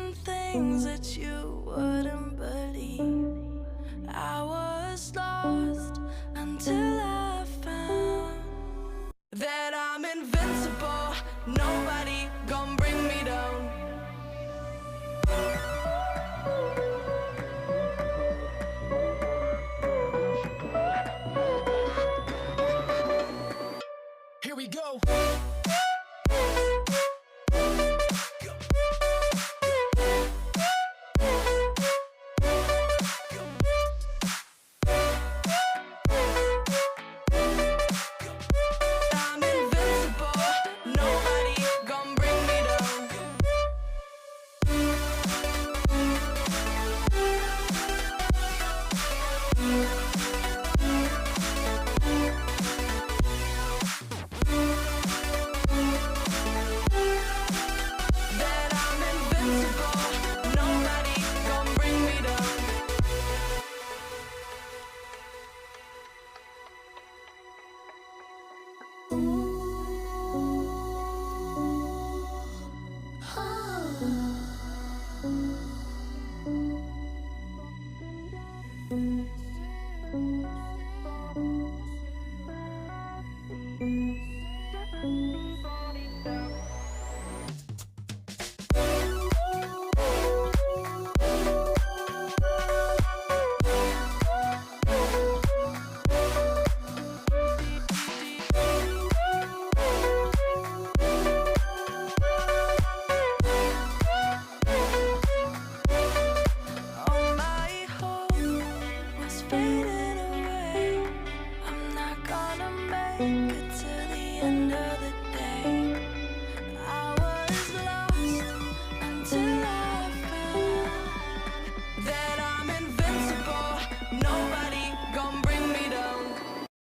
seen things that you wouldn't believe. I was lost until I found that I'm invincible. Nobody gon' bring me down. Here we go.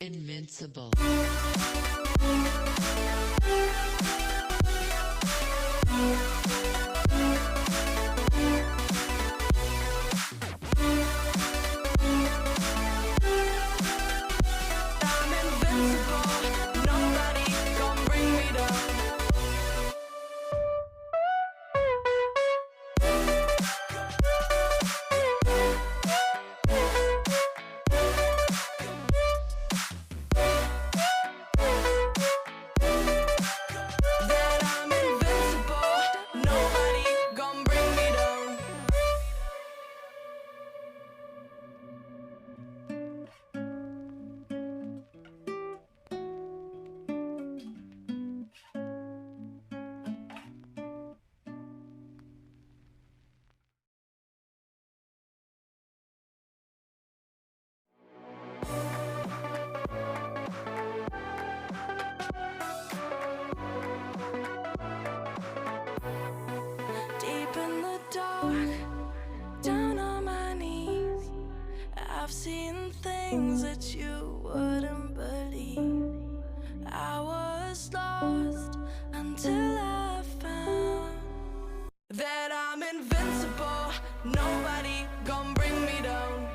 Invincible. I've seen things that you wouldn't believe. I was lost until I found that I'm invincible. Nobody gon' bring me down.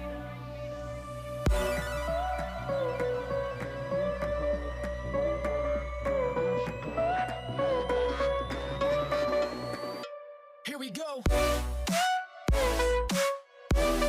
Here we go.